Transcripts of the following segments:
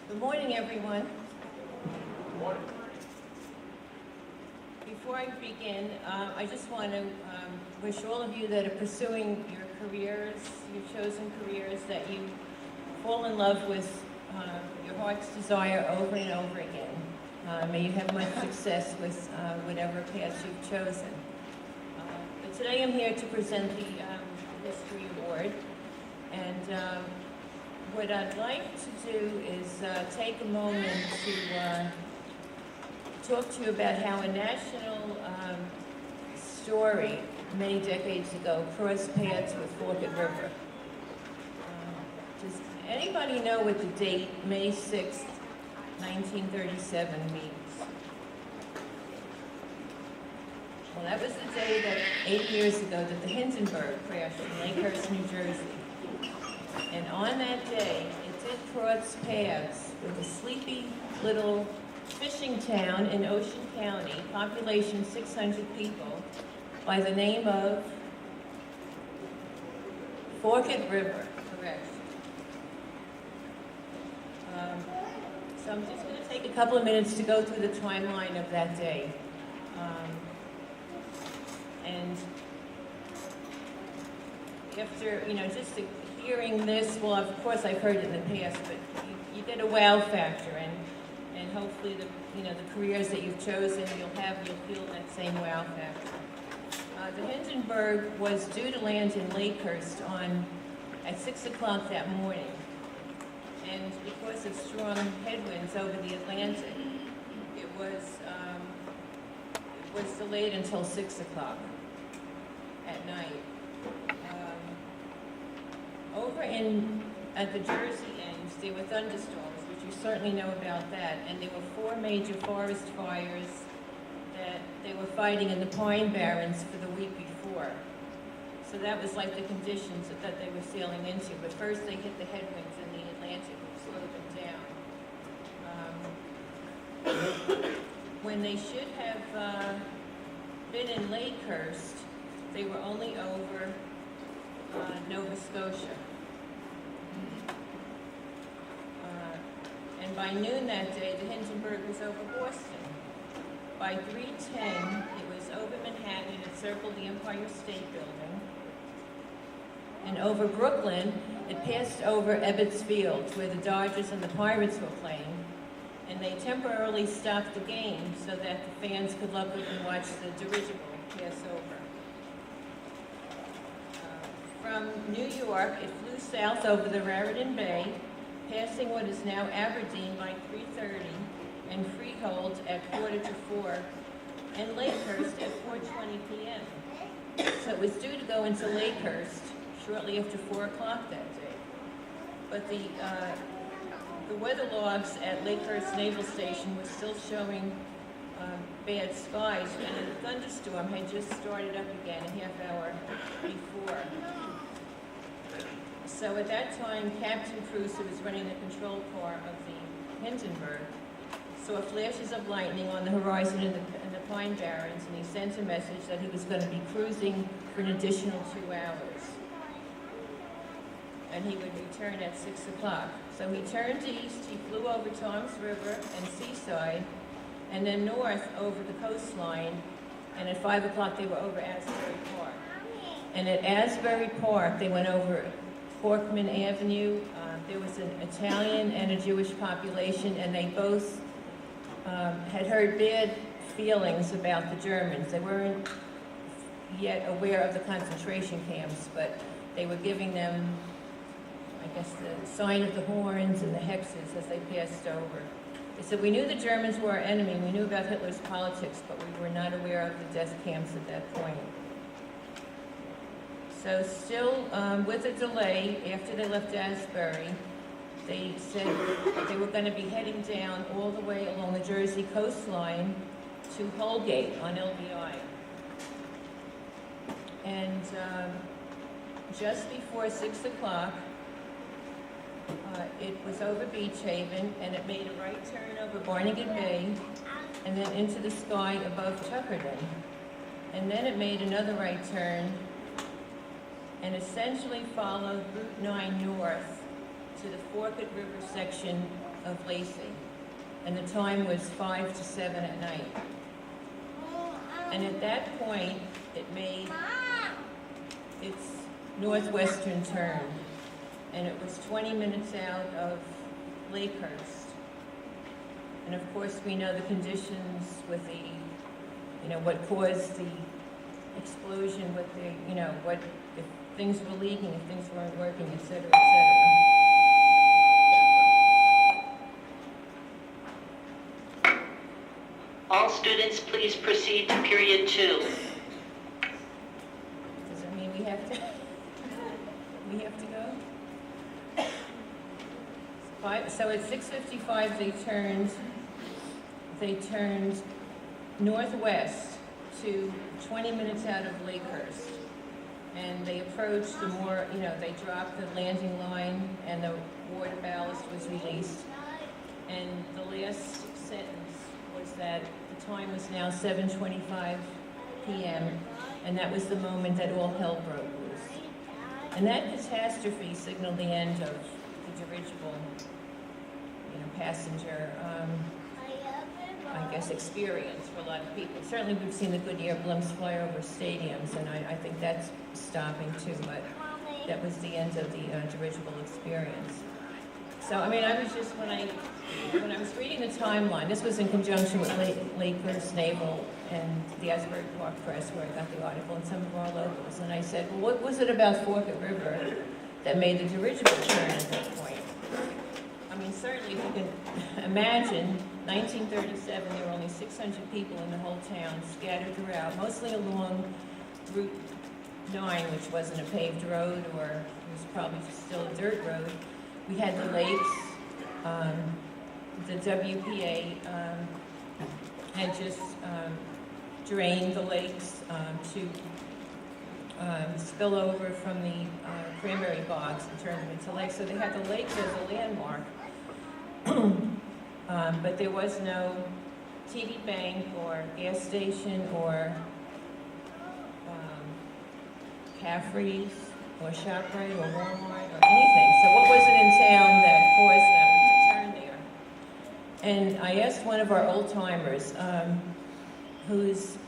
Good morning, everyone. Good morning. Before I begin, I just want to wish all of you that are pursuing your careers, your chosen careers, that you fall in love with your heart's desire over and over again. May you have much success with whatever path you've chosen. But today I'm here to present the History Award. And what I'd like to do is take a moment to talk to you about how a national story many decades ago crossed paths with Forked River. Does anybody know what the date May 6th, 1937 means? Well, that was the day that 8 years ago that the Hindenburg crashed in Lakehurst, New Jersey. And on that day, it did cross paths with a sleepy little fishing town in Ocean County, population 600 people, by the name of Forked River, correct. So I'm just going to take a couple of minutes to go through the timeline of that day. And after, just hearing this, well, of course I've heard it in the past, but you get a wow factor, and hopefully the careers that you've chosen, you'll feel that same wow factor. The Hindenburg was due to land in Lakehurst at 6 o'clock that morning, and because of strong headwinds over the Atlantic, it was delayed until 6 o'clock at night. Over at the Jersey ends, there were thunderstorms, which you certainly know about that, and there were 4 major forest fires that they were fighting in the Pine Barrens for the week before. So that was like the conditions that they were sailing into. But first they hit the headwinds in the Atlantic, which slowed them down. When they should have been in Lakehurst, they were only over Nova Scotia. And by noon that day, the Hindenburg was over Boston. By 3:10, it was over Manhattan and it circled the Empire State Building. And over Brooklyn, it passed over Ebbets Field, where the Dodgers and the Pirates were playing. And they temporarily stopped the game so that the fans could look up and watch the dirigible pass over. From New York, it flew south over the Raritan Bay, passing what is now Aberdeen by 3:30, and Freehold at 3:45, and Lakehurst at 4:20 p.m. So it was due to go into Lakehurst shortly after 4 o'clock that day. But the weather logs at Lakehurst Naval Station were still showing bad skies, and the thunderstorm had just started up again a half hour before. So at that time, Captain Cruz, who was running the control car of the Hindenburg, saw flashes of lightning on the horizon in the Pine Barrens, and he sent a message that he was going to be cruising for an additional 2 hours. And he would return at 6 o'clock. So he turned east, he flew over Toms River and Seaside, and then north over the coastline, and at 5 o'clock they were over Asbury Park. And at Asbury Park, they went over Corkman Avenue. There was an Italian and a Jewish population, and they both had heard bad feelings about the Germans. They weren't yet aware of the concentration camps, but they were giving them, I guess, the sign of the horns and the hexes as they passed over. They said, we knew the Germans were our enemy, we knew about Hitler's politics, but we were not aware of the death camps at that point. So still, with a delay, after they left Asbury, they said they were going to be heading down all the way along the Jersey coastline to Holgate on LBI. And just before 6 o'clock, it was over Beach Haven, and it made a right turn over Barnegat Bay, and then into the sky above Tuckerton. And then it made another right turn and essentially followed Route 9 north to the Forked River section of Lacey. And the time was 5 to 7 at night. And at that point, it made its northwestern turn. And it was 20 minutes out of Lakehurst. And of course, we know the conditions with the, what caused the explosion with the, what, if things were leaking, if things weren't working, et cetera, et cetera. All students, please proceed to period 2. Does it mean we have to, we have to go? So at 6:55, they turned northwest to 20 minutes out of Lakehurst. And they approached the more, they dropped the landing line and the water ballast was released. And the last sentence was that the time was now 7:25 p.m. and that was the moment that all hell broke loose. And that catastrophe signaled the end of the dirigible, passenger, I guess, experience for a lot of people. Certainly we've seen the Goodyear blimps fly over stadiums, and I think that's stopping too, but that was the end of the dirigible experience. So, I was just, when I was reading the timeline, this was in conjunction with Lakehurst Naval and the Asbury Park Press, where I got the article, and some of our locals, and I said, well, what was it about Forked River that made the dirigible turn at that point? Certainly, if you can imagine, 1937, there were only 600 people in the whole town, scattered throughout, mostly along Route 9, which wasn't a paved road, or it was probably still a dirt road. We had the lakes. The WPA had just drained the lakes to spill over from the cranberry bogs and turn them into lakes. So they had the lakes as a landmark. But there was no TD Bank or gas station or Caffrey's or ShopRite or Walmart or anything. So what was it in town that caused them to turn there? And I asked one of our old timers, whose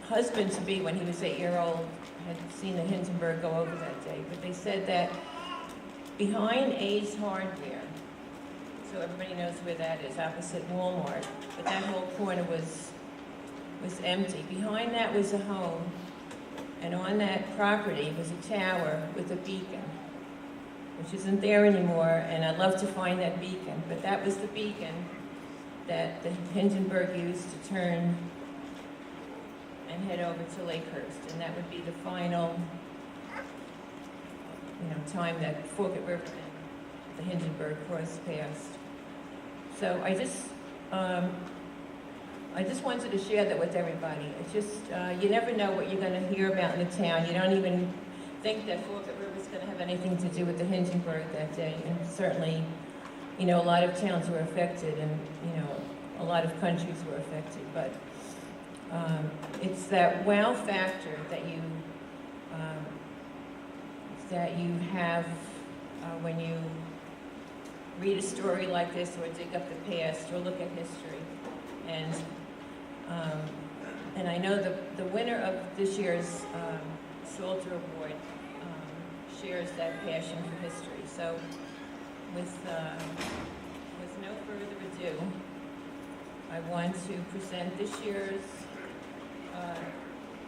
husband-to-be, when he was 8-year-old, had seen the Hindenburg go over that day, but they said that behind A's Hardware, so everybody knows where that is, opposite Walmart, but that whole corner was empty. Behind that was a home, and on that property was a tower with a beacon, which isn't there anymore, and I'd love to find that beacon, but that was the beacon that the Hindenburg used to turn and head over to Lakehurst, and that would be the final, time that Forked River and the Hindenburg crossed paths. So I just wanted to share that with everybody. It's just, you never know what you're going to hear about in the town. You don't even think that Forked River is going to have anything to do with the Hindenburg that day. And certainly, a lot of towns were affected, and, a lot of countries were affected. But it's that wow factor that you have when you read a story like this, or dig up the past, or look at history. And I know the winner of this year's Salter Award shares that passion for history. So with no further ado, I want to present this year's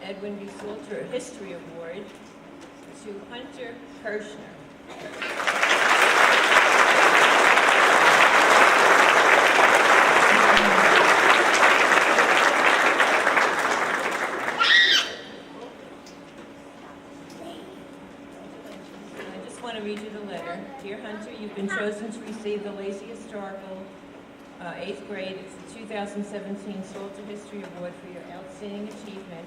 Edwin B. Salter History Award to Hunter Kirshner. Read you the letter. Dear Hunter, you've been chosen to receive the Lacey Historical 8th grade. It's the 2017 Salter History Award for your outstanding achievement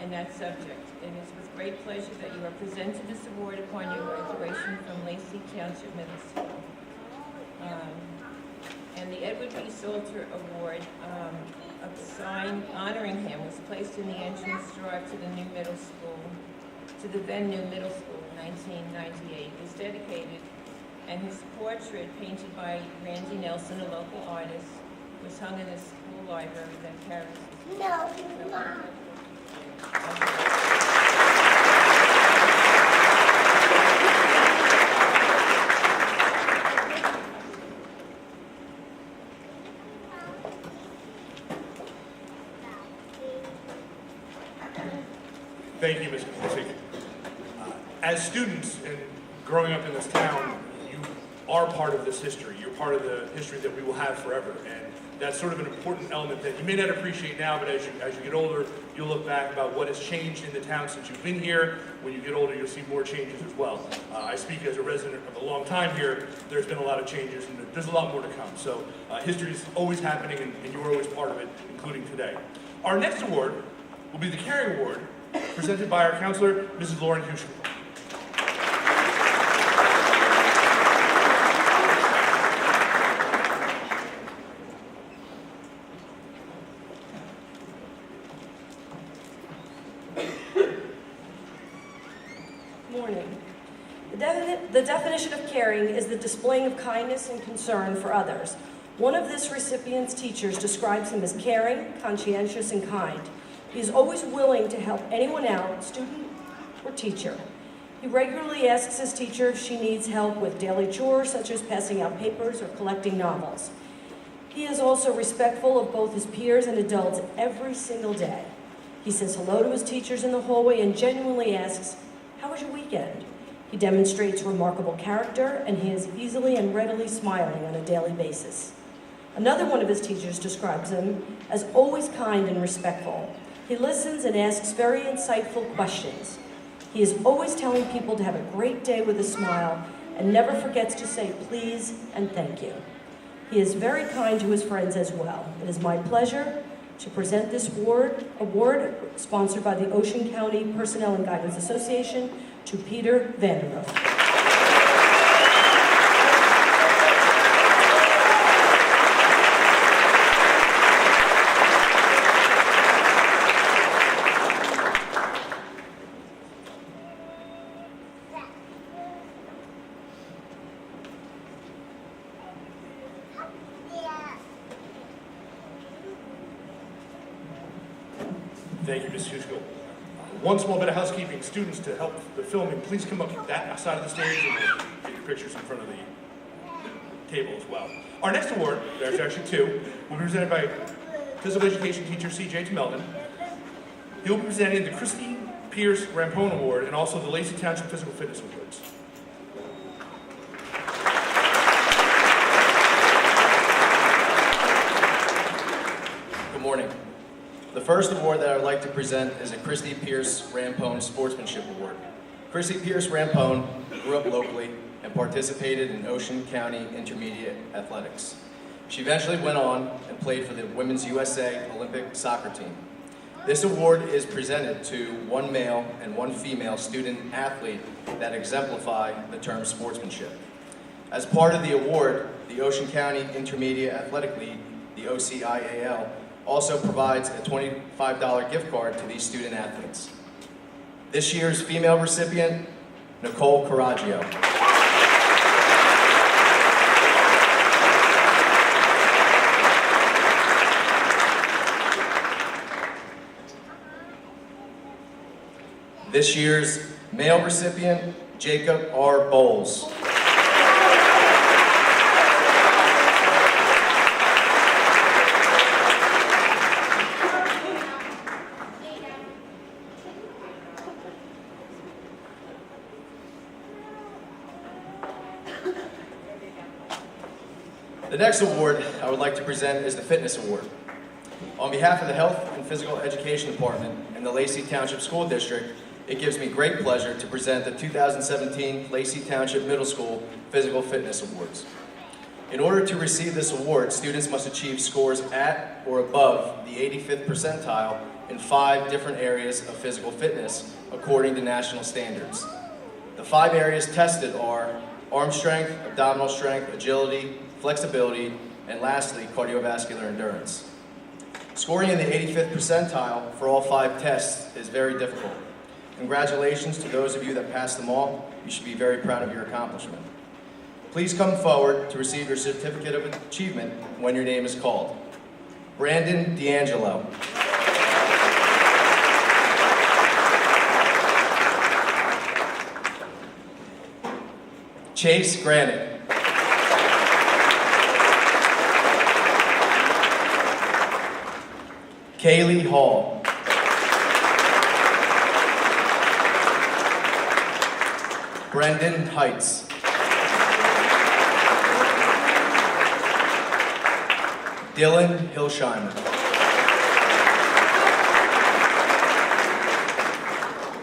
in that subject. It is with great pleasure that you are presented this award upon your graduation from Lacey Township Middle School. And the Edward B. Salter Award, a sign honoring him, was placed in the entrance drive to the new middle school, to the then new middle school. 1998 is dedicated and his portrait, painted by Randy Nelson, a local artist, was hung in the school library that carries. No, Mom. Thank you, Mr. Kasich. As students and growing up in this town, you are part of this history. You're part of the history that we will have forever. And that's sort of an important element that you may not appreciate now, but as you get older, you'll look back about what has changed in the town since you've been here. When you get older, you'll see more changes as well. I speak as a resident of a long time here. There's been a lot of changes, and there's a lot more to come. So history is always happening, and you're always part of it, including today. Our next award will be the Caring Award, presented by our counselor, Mrs. Lauren Hushel. Morning. The definition of caring is the displaying of kindness and concern for others. One of this recipient's teachers describes him as caring, conscientious, and kind. He is always willing to help anyone out, student or teacher. He regularly asks his teacher if she needs help with daily chores, such as passing out papers or collecting novels. He is also respectful of both his peers and adults every single day. He says hello to his teachers in the hallway and genuinely asks, "How was your weekend?" He demonstrates remarkable character, and he is easily and readily smiling on a daily basis. Another one of his teachers describes him as always kind and respectful. He listens and asks very insightful questions. He is always telling people to have a great day with a smile and never forgets to say please and thank you. He is very kind to his friends as well. It is my pleasure to present this award sponsored by the Ocean County Personnel and Guidance Association to Peter Vanderhoof. Thank you, Ms. Hushel. One small bit of housekeeping. Students, to help the filming, please come up that side of the stage and we'll get your pictures in front of the table as well. Our next award, there's actually two, will be presented by physical education teacher C.J. Melden. He will be presenting the Christine Pierce Rampone Award and also the Lacey Township Physical Fitness Awards. Good morning. The first award that I would like to present is a Christy Pierce Rampone Sportsmanship Award. Christy Pierce Rampone grew up locally and participated in Ocean County Intermediate Athletics. She eventually went on and played for the Women's USA Olympic soccer team. This award is presented to one male and one female student athlete that exemplify the term sportsmanship. As part of the award, the Ocean County Intermediate Athletic League, the OCIAL, also provides a $25 gift card to these student athletes. This year's female recipient, Nicole Caraggio. This year's male recipient, Jacob R. Bowles. The next award I would like to present is the Fitness Award. On behalf of the Health and Physical Education Department and the Lacey Township School District, it gives me great pleasure to present the 2017 Lacey Township Middle School Physical Fitness Awards. In order to receive this award, students must achieve scores at or above the 85th percentile in 5 different areas of physical fitness according to national standards. The 5 areas tested are arm strength, abdominal strength, agility, flexibility, and lastly, cardiovascular endurance. Scoring in the 85th percentile for all 5 tests is very difficult. Congratulations to those of you that passed them all. You should be very proud of your accomplishment. Please come forward to receive your certificate of achievement when your name is called. Brandon D'Angelo. Chase Granite. Kaylee Hall. Brendan Heights. Dylan Hilsheimer.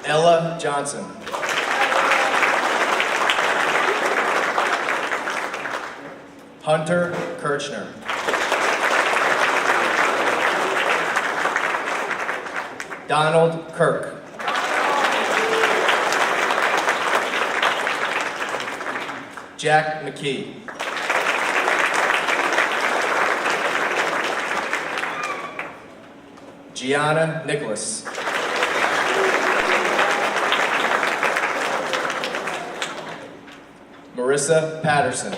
Ella Johnson. Hunter Kirchner. Donald Kirk. Jack McKee. Gianna Nicholas. Marissa Patterson.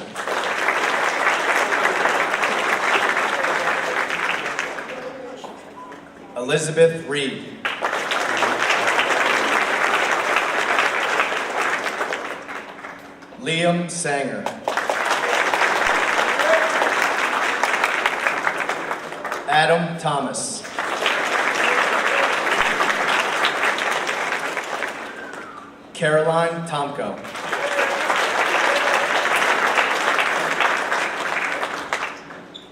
Elizabeth Reed. Liam Sanger. Adam Thomas. Caroline Tomko.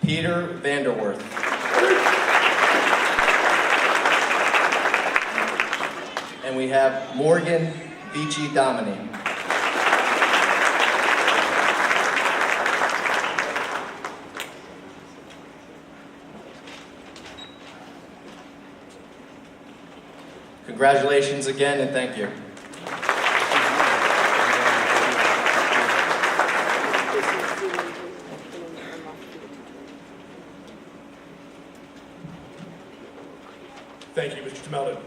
Peter Vanderworth. And we have Morgan Vici Domini. Congratulations again, and thank you. Thank you, Mr. Tamelda.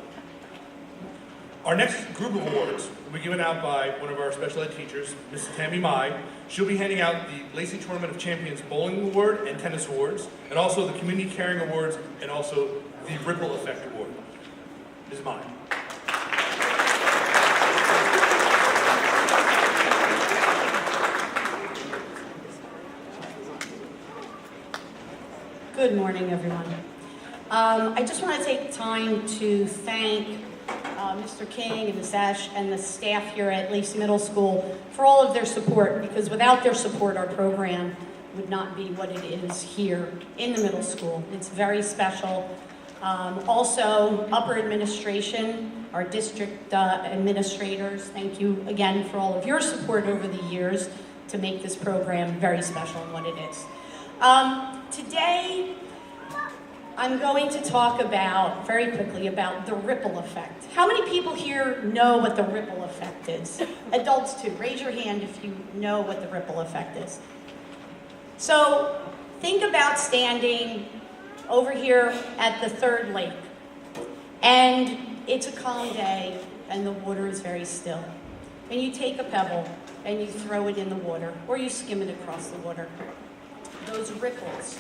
Our next group of awards will be given out by one of our special ed teachers, Mrs. Tammy Mai. She'll be handing out the Lacey Tournament of Champions Bowling Award and Tennis Awards, and also the Community Caring Awards, and also the Ripple Effect Award. Ms. Mai. Good morning, everyone. I just want to take time to thank Mr. King and Ms. Ash and the staff here at Lacey Middle School for all of their support, because without their support, our program would not be what it is here in the middle school. It's very special. Also, upper administration, our district administrators, thank you again for all of your support over the years to make this program very special in what it is. Today, I'm going to talk about, very quickly, about the ripple effect. How many people here know what the ripple effect is? Adults too. Raise your hand if you know what the ripple effect is. So, think about standing over here at the third lake, and it's a calm day, and the water is very still. And you take a pebble, and you throw it in the water, or you skim it across the water. Those ripples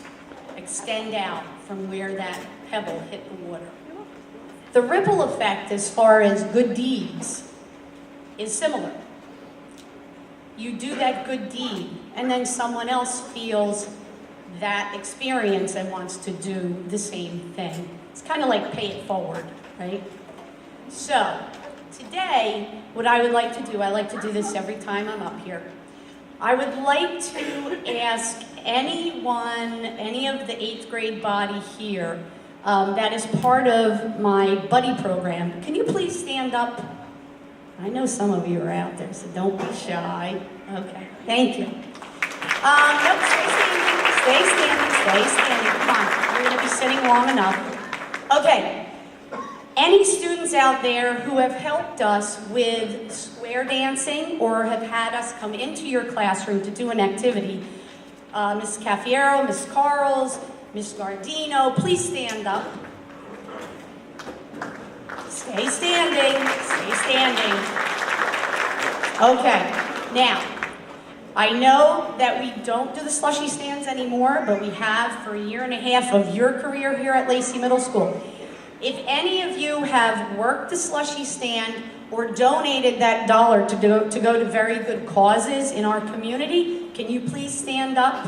extend out from where that pebble hit the water. The ripple effect, as far as good deeds, is similar. You do that good deed, and then someone else feels that experience and wants to do the same thing. It's kind of like pay it forward, right? So, today, what I would like to do, I like to do this every time I'm up here. I would like to ask anyone, any of the 8th grade body here that is part of my buddy program, can you please stand up? I know some of you are out there, so don't be shy. Okay, thank you. Nope, stay standing. Come on, you're gonna be sitting long enough. Okay, any students out there who have helped us with square dancing or have had us come into your classroom to do an activity, Ms. Caffiero, Ms. Carls, Ms. Gardino, please stand up. Stay standing. Okay, now, I know that we don't do the slushy stands anymore, but we have for a year and a half of your career here at Lacey Middle School. If any of you have worked the slushy stand or donated that dollar to go to very good causes in our community, can you please stand up?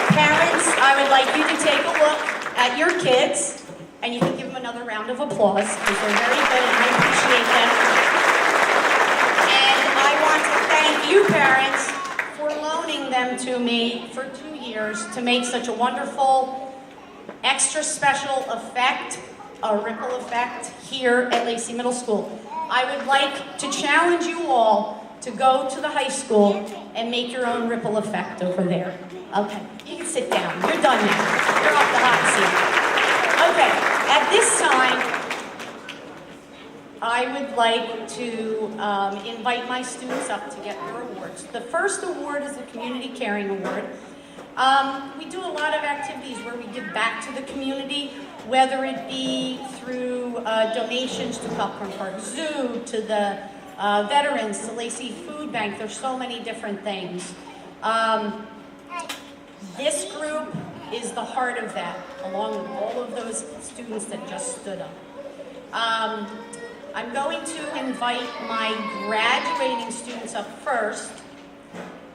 Parents, I would like you to take a look at your kids, and you can give them another round of applause because they're very good and I appreciate them. And I want to thank you, parents, for loaning them to me for 2 years to make such a wonderful, extra special effect, a ripple effect here at Lacey Middle School. I would like to challenge you all to go to the high school and make your own ripple effect over there. Okay, you can sit down. You're done now. You're off the hot seat. Okay, at this time, I would like to invite my students up to get their awards. The first award is the Community Caring Award. We do a lot of activities where we give back to the community, whether it be through donations to Popcorn Park Zoo, to the veterans, to Lacey Food Bank. There's so many different things. This group is the heart of that, along with all of those students that just stood up. I'm going to invite my graduating students up first,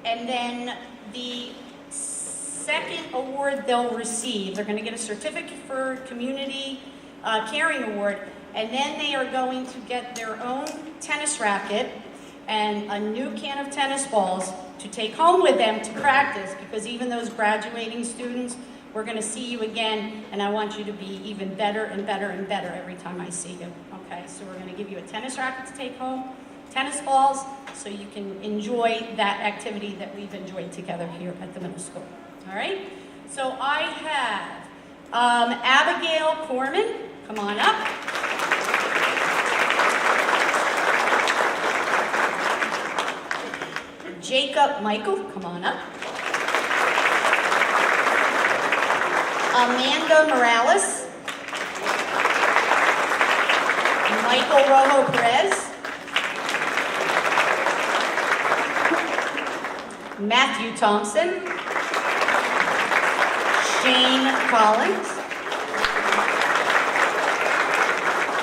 and then the second award they'll receive, they're going to get a certificate for Community Caring Award, and then they are going to get their own tennis racket and a new can of tennis balls to take home with them to practice, because even those graduating students, we're going to see you again, and I want you to be even better and better and better every time I see you. Okay, so we're going to give you a tennis racket to take home, tennis balls, so you can enjoy that activity that we've enjoyed together here at the middle school. All right, so I have Abigail Corman, come on up. Jacob Michael, come on up. Amanda Morales. Michael Rojo Perez. Matthew Thompson. Shane Collins.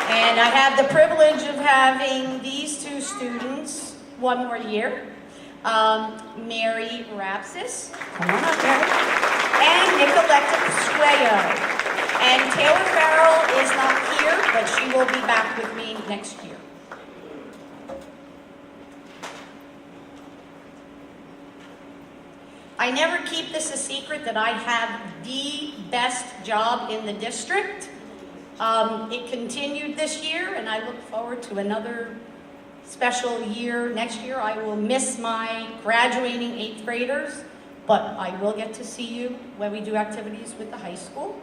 And I have the privilege of having these two students one more year. Mary Rapsis, come on up, Mary, and Nicoletta Sueyo. And Taylor Farrell is not here, but she will be back with me next year. I never keep this a secret that I have the best job in the district. It continued this year, and I look forward to another special year next year. I will miss my graduating 8th graders, but I will get to see you when we do activities with the high school.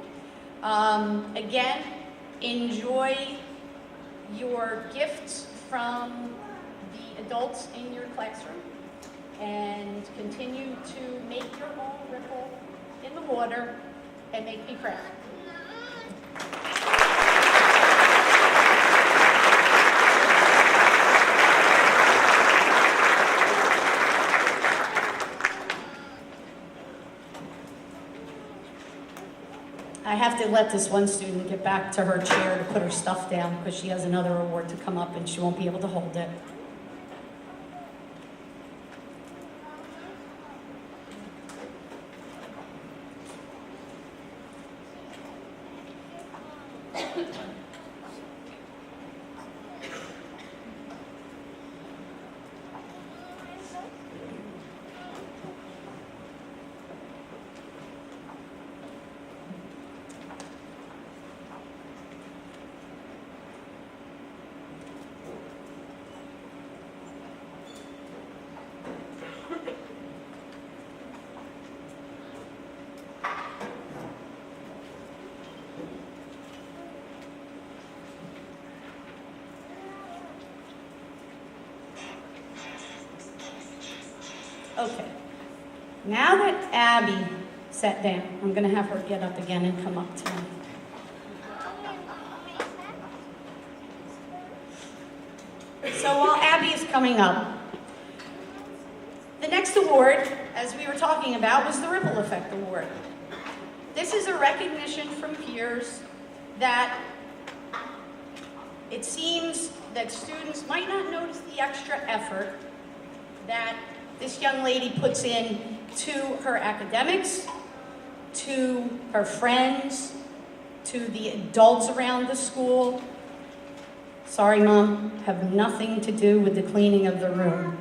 Again, enjoy your gifts from the adults in your classroom and continue to make your own ripple in the water and make me proud. I have to let this one student get back to her chair to put her stuff down because she has another award to come up and she won't be able to hold it. Okay, now that Abby sat down, I'm going to have her get up again and come up to me. coming up. The next award, as we were talking about, was the Ripple Effect Award. This is a recognition from peers that it seems that students might not notice the extra effort that this young lady puts in to her academics, to her friends, to the adults around the school. Sorry, Mom, have nothing to do with the cleaning of the room.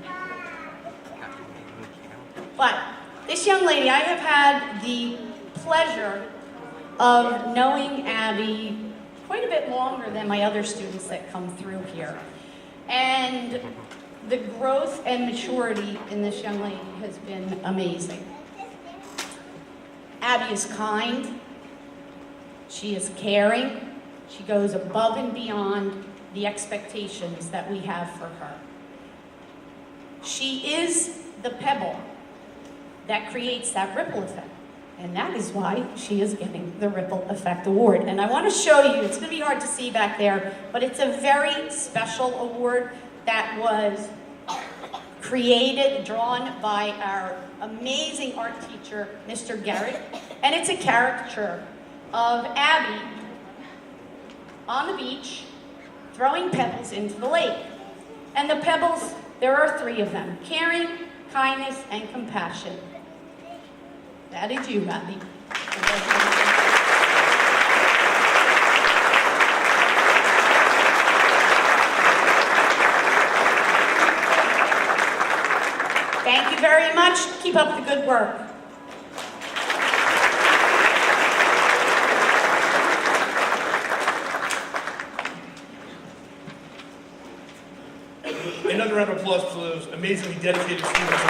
But this young lady, I have had the pleasure of knowing Abby quite a bit longer than my other students that come through here. And the growth and maturity in this young lady has been amazing. Abby is kind, she is caring, she goes above and beyond the expectations that we have for her. She is the pebble that creates that ripple effect. And that is why she is getting the Ripple Effect Award. And I want to show you, it's going to be hard to see back there, but it's a very special award that was created, drawn by our amazing art teacher, Mr. Garrett. And it's a caricature of Abby on the beach throwing pebbles into the lake. And the pebbles, there are 3 of them: caring, kindness, and compassion. That is you, Abby. Thank you very much. Keep up the good work. Another round of applause for those amazingly dedicated students.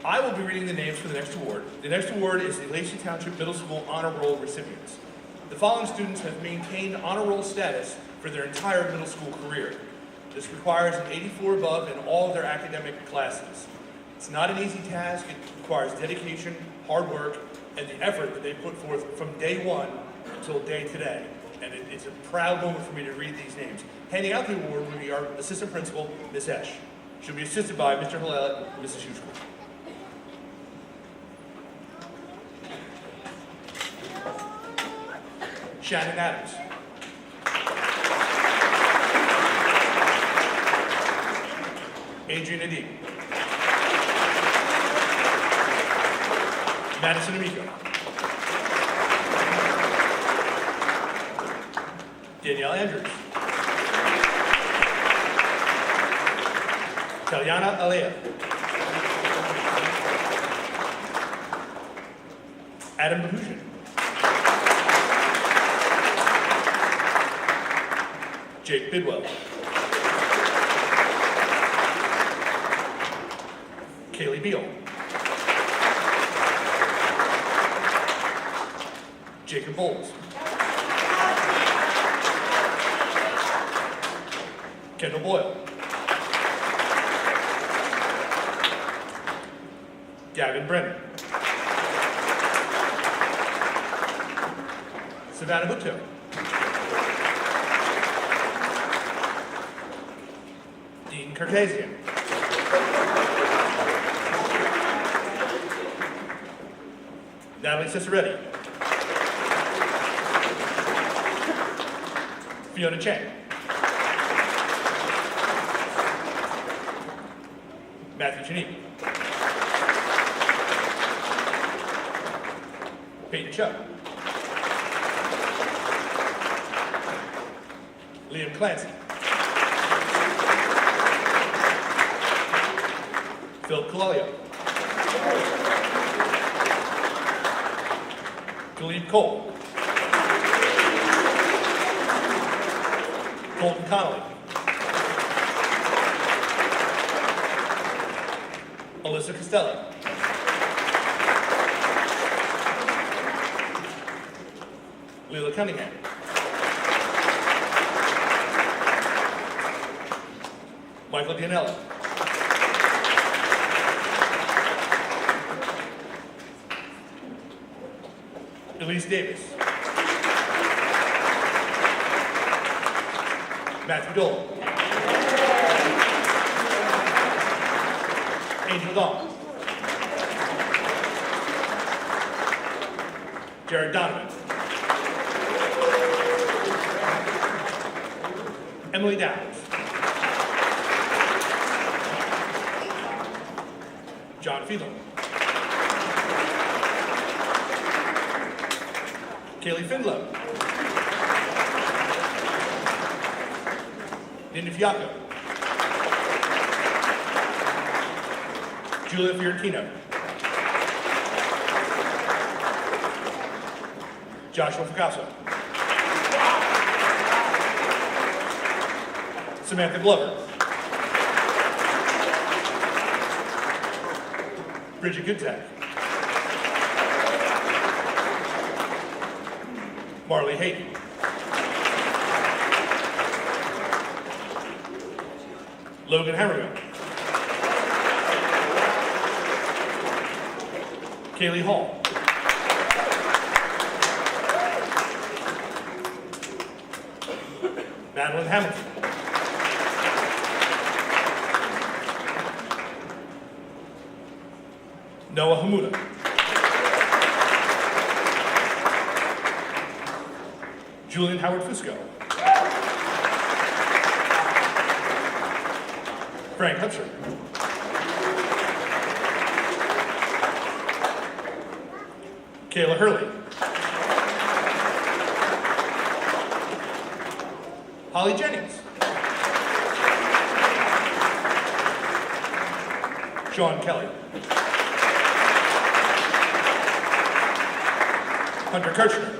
I will be reading the names for the next award. The next award is the Lacey Township Middle School Honor Roll recipients. The following students have maintained honor roll status for their entire middle school career. This requires an 84 above in all of their academic classes. It's not an easy task. It requires dedication, hard work, and the effort that they put forth from day one until day today. And it's a proud moment for me to read these names. Handing out the award will be our assistant principal, Ms. Esch. She'll be assisted by Mr. Hillel and Mrs. Schuster. Shannon Adams. Adrian Adib. Madison Amico. Danielle Andrews. Kalyana Alea. Adam Bahujan. Jake Bidwell. Kaylee Beal. Jacob Bowles. Kendall Boyle. Gavin Brennan. Savannah Butto. Dean Kirkazian. Natalie Ciceretti. Fiona Chang. Matthew Chinique. Peyton Chuck. Liam Clancy. Phil Colalio. Khalid Cole. Colton Connolly. Alyssa Costello. Leila Cunningham. Michael Gianella. Elise Davis. Matthew Dole. Angel Dawn. Jared Donovan. Emily Downs. John Phelan. Kaylee Findlow. Linda Fiacco. Julia Fiorentino. Joshua Picasso. Samantha Glover. Bridget Goodtag. Marley Hayden. Logan Hammerman. Kaylee Hall. Madeline Hamilton. Noah Hamuda. Julian Howard Fusco. Frank Hutcher. Kayla Hurley. Holly Jennings. Sean Kelly. Hunter Kirchner.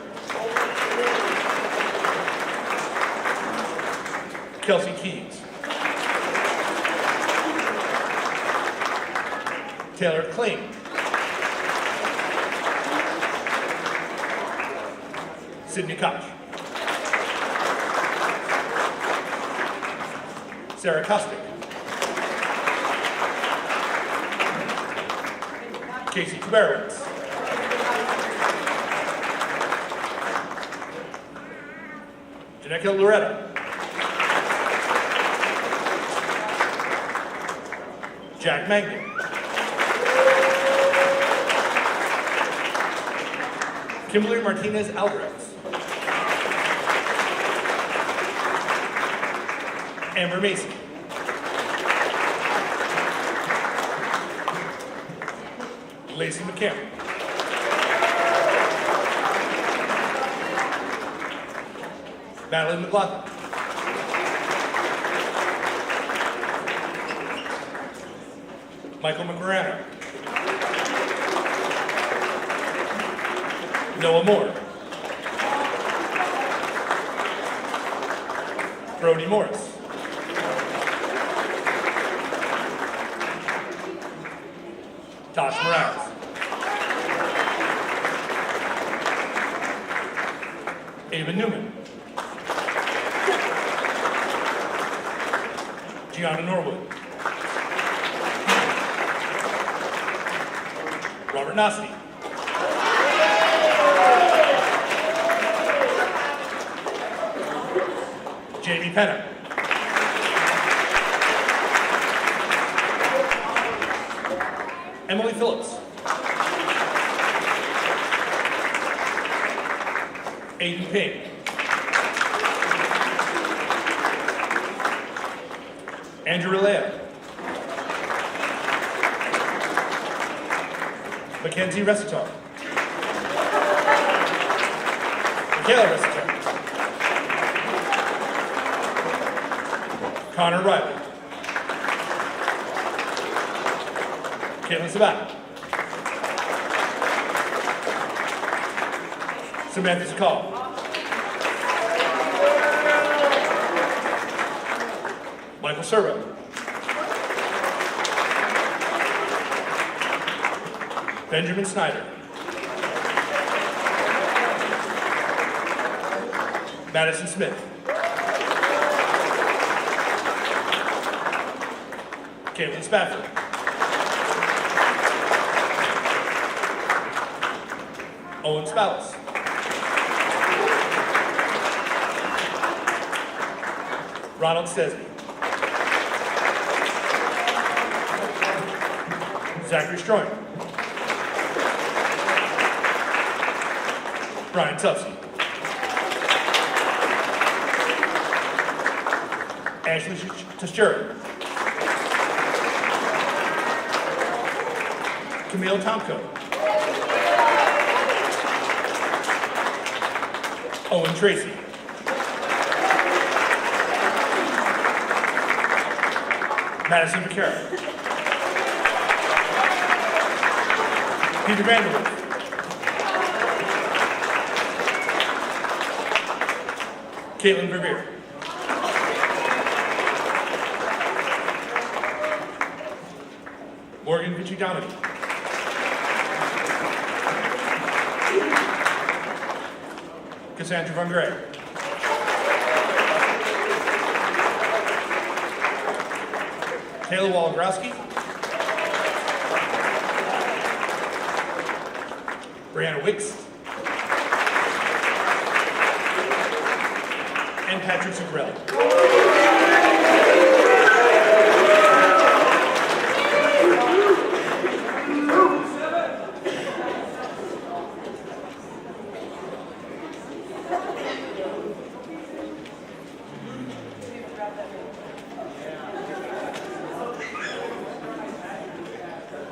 Kelsey Keys. Taylor Kling. Sydney Koch. Sarah Kostick. Casey Kuberowitz. Janeka Loretta. Jack Magnan. Kimberly Martinez Alvarez. Amber Mason. Lacey McCameron. Madeline McLaughlin. Michael McMorano. Noah Moore. Brody Morris. Tosh Morales. Ava Newman. Gianna Norwood. Robert Nasty. Jamie Penner. Emily Phillips. Aiden Payne. Andrew Lea. Mackenzie Resitar. Michaela Resitar. Connor Riley. Caitlin Sabat. Samantha Sakal. Michael Servo. Benjamin Snyder. Madison Smith. Caitlin Spafford. Owen Spallis. Ronald Stesby. Zachary Stroyer. Brian Tufsky. Ashley Tashuri. Camille Tomko. Owen Tracy. Madison Vaquero. Peter Vanderwood. Caitlin Revere. Morgan Vici-Domini. Cassandra Von Gray. Taylor Wologrowski. Brianna Wicks. And Patrick Zuccarelli.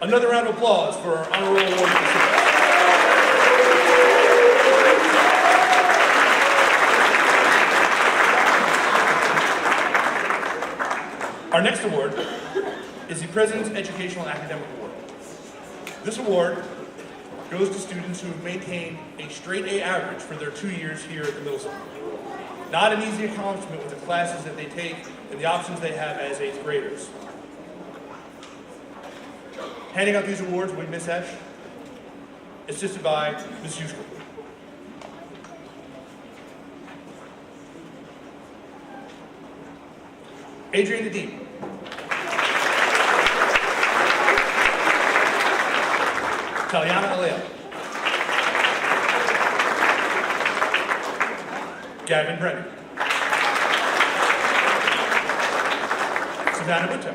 Another round of applause for our honor roll award recipients. Our next award is the President's Educational Academic Award. This award goes to students who have maintained a straight A average for their 2 years here at the middle school. Not an easy accomplishment with the classes that they take and the options they have as 8th graders. Handing out these awards will be Miss Esch, assisted by Ms. Yusko. Adrian Nadeem. Taliana Aleo. Gavin Brennan. Savannah Butte.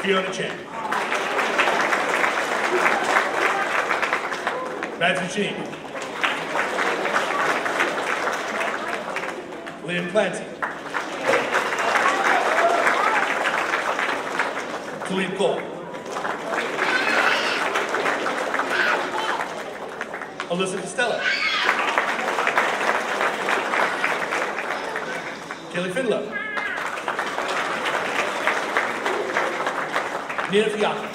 Fiona Chan. Matthew Cheney. Liam Clancy. Khalid Cole. Alyssa Costello. Kelly Finlow. Nina Fiacco.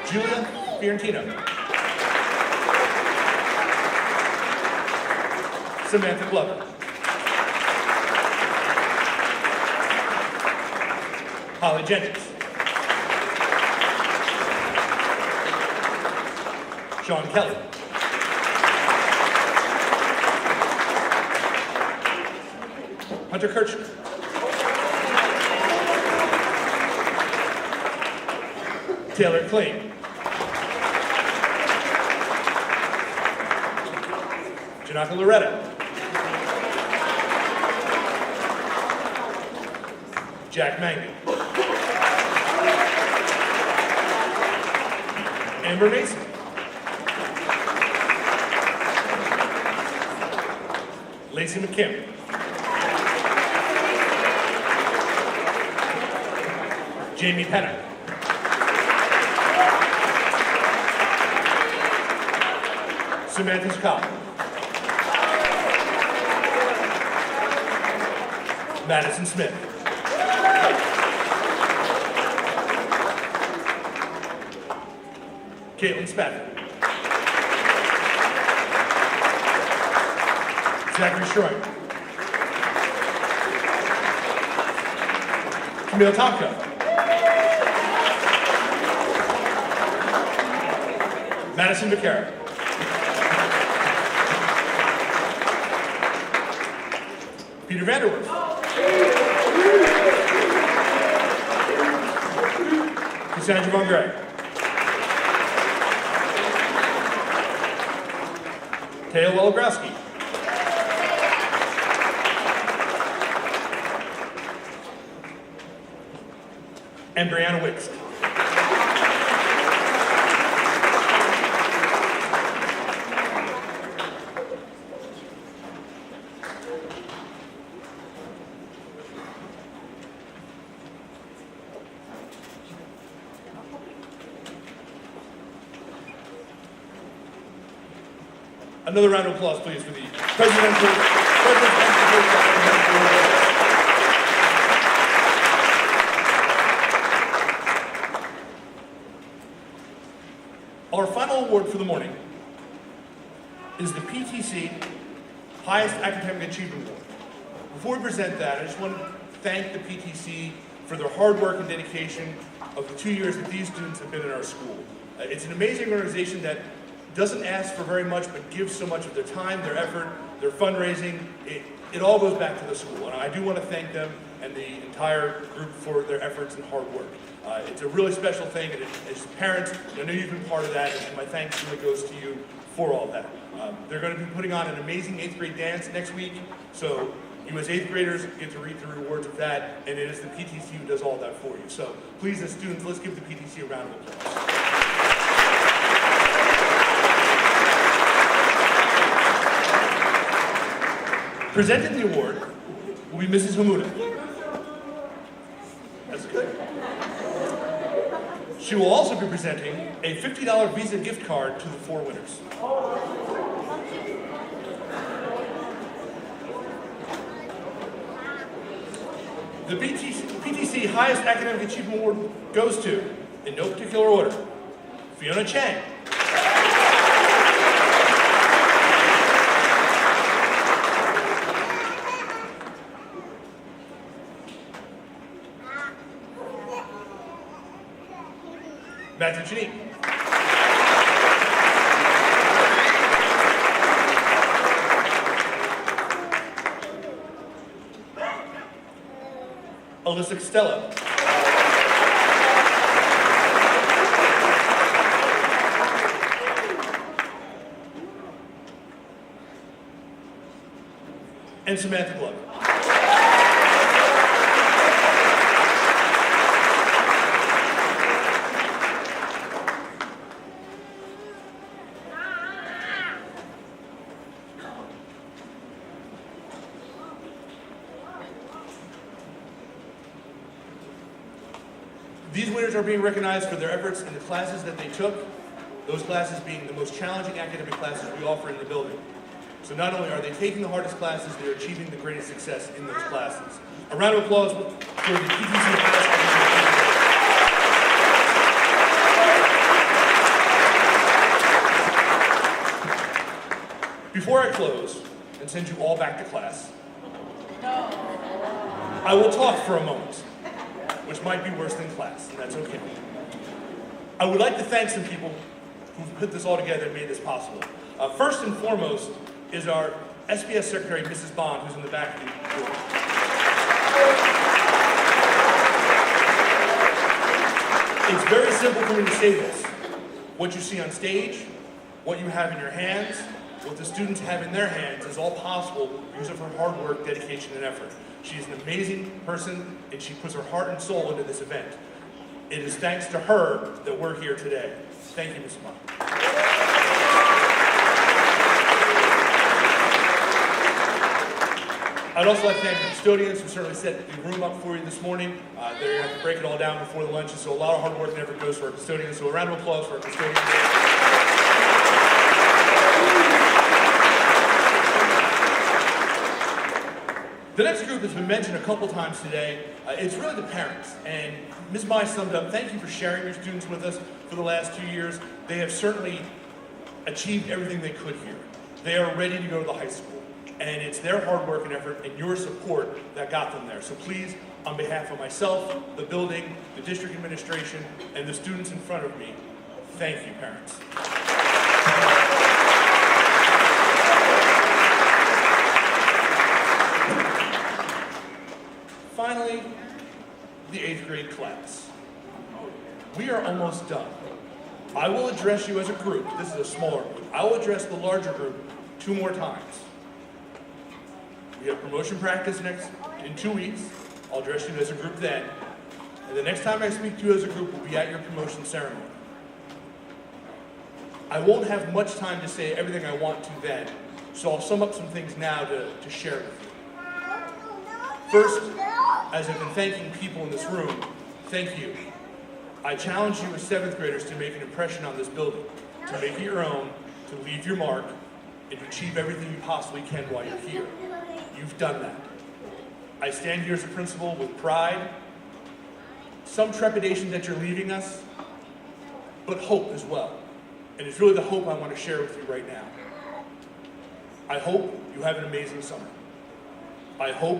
Julia Fiorentino. Samantha Glover. Holly Jennings. Sean Kelly. Hunter Kirchner. Taylor Clean. Janaka Loretta. Jack Mangan. Amber Mason. Lacey McKim. Jamie Penner. Samantha Scott. Madison Smith. Caitlin Spafford. Zachary Schroyer. Camille Tomko. Madison Vaquero. Peter Vanderwood. Cassandra Von Gray. Mateo Wolobrowski. And Brianna Wicks. Another round of applause, please, for the presidential. Our final award for the morning is the PTC Highest Academic Achievement Award. Before we present that, I just want to thank the PTC for their hard work and dedication of the 2 years that these students have been in our school. It's an amazing organization that doesn't ask for very much, but gives so much of their time, their effort, their fundraising. It all goes back to the school. And I do want to thank them and the entire group for their efforts and hard work. It's a really special thing, and as parents, I know you've been part of that, and my thanks really goes to you for all that. They're going to be putting on an amazing 8th grade dance next week, so you as 8th graders get to reap the rewards of that, and it is the PTC who does all that for you. So please, as students, let's give the PTC a round of applause. Presenting the award will be Mrs. Hamuda. That's good. She will also be presenting a $50 Visa gift card to the 4 winners. The PTC Highest Academic Achievement Award goes to, in no particular order, Fiona Chang. Matthew Chinique. Alyssa Costello. And Samantha Glover. These winners are being recognized for their efforts in the classes that they took, those classes being the most challenging academic classes we offer in the building. So not only are they taking the hardest classes, they're achieving the greatest success in those classes. A round of applause for the PTC Highest Academic. Before I close and send you all back to class, I will talk for a moment, which might be worse than class, and that's okay. I would like to thank some people who've put this all together and made this possible. First and foremost is our SBS Secretary, Mrs. Bond, who's in the back of the room. It's very simple for me to say this. What you see on stage, what you have in your hands, what the students have in their hands is all possible because of her hard work, dedication, and effort. She's an amazing person, and she puts her heart and soul into this event. It is thanks to her that we're here today. Thank you, Ms. Bond. I'd also like to thank the custodians who certainly set the room up for you this morning. They're going to have to break it all down before the lunch, so a lot of hard work and effort goes to our custodians. So a round of applause for our custodians. The next group has been mentioned a couple times today. It's really the parents. And Ms. Mai summed up, thank you for sharing your students with us for the last 2 years. They have certainly achieved everything they could here. They are ready to go to the high school. And it's their hard work and effort and your support that got them there. So please, on behalf of myself, the building, the district administration, and the students in front of me, thank you, parents. Finally, the 8th grade class. We are almost done. I will address you as a group. This is a smaller group. I will address the larger group 2 more times. We have promotion practice in 2 weeks. I'll address you as a group then. And the next time I speak to you as a group will be at your promotion ceremony. I won't have much time to say everything I want to then, so I'll sum up some things now to share with you. First, as I've been thanking people in this room, thank you. I challenge you as 7th graders to make an impression on this building, to make it your own, to leave your mark, and to achieve everything you possibly can while you're here. You've done that. I stand here as a principal with pride, some trepidation that you're leaving us, but hope as well. And it's really the hope I want to share with you right now. I hope you have an amazing summer. I hope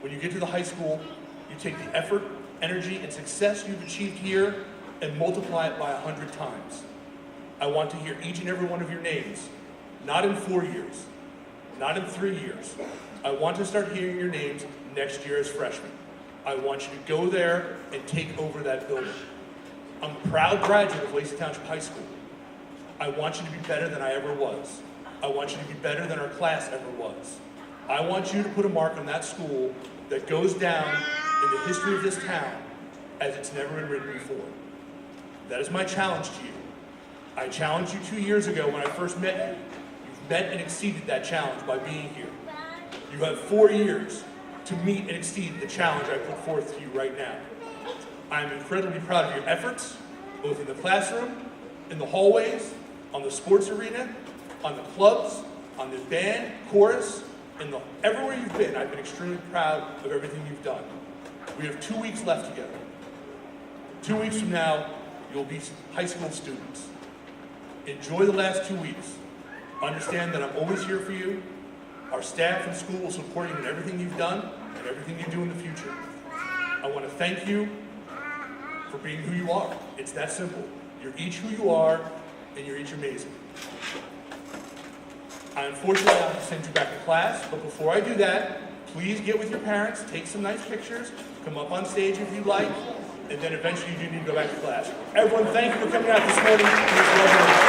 when you get to the high school, you take the effort, energy, and success you've achieved here and multiply it by 100 times. I want to hear each and every one of your names, not in 4 years, not in 3 years. I want to start hearing your names next year as freshmen. I want you to go there and take over that building. I'm a proud graduate of Lacey Township High School. I want you to be better than I ever was. I want you to be better than our class ever was. I want you to put a mark on that school that goes down in the history of this town as it's never been written before. That is my challenge to you. I challenged you 2 years ago when I first met you. You've met and exceeded that challenge by being here. You have 4 years to meet and exceed the challenge I put forth to you right now. I am incredibly proud of your efforts, both in the classroom, in the hallways, on the sports arena, on the clubs, on the band, chorus, and everywhere you've been. I've been extremely proud of everything you've done. We have 2 weeks left together. 2 weeks from now, you'll be high school students. Enjoy the last 2 weeks. Understand that I'm always here for you. Our staff and school will support you in everything you've done and everything you do in the future. I want to thank you for being who you are. It's that simple. You're each who you are, and you're each amazing. I unfortunately have to send you back to class, but before I do that, please get with your parents, take some nice pictures, come up on stage if you like, and then eventually you do need to go back to class. Everyone, thank you for coming out this morning.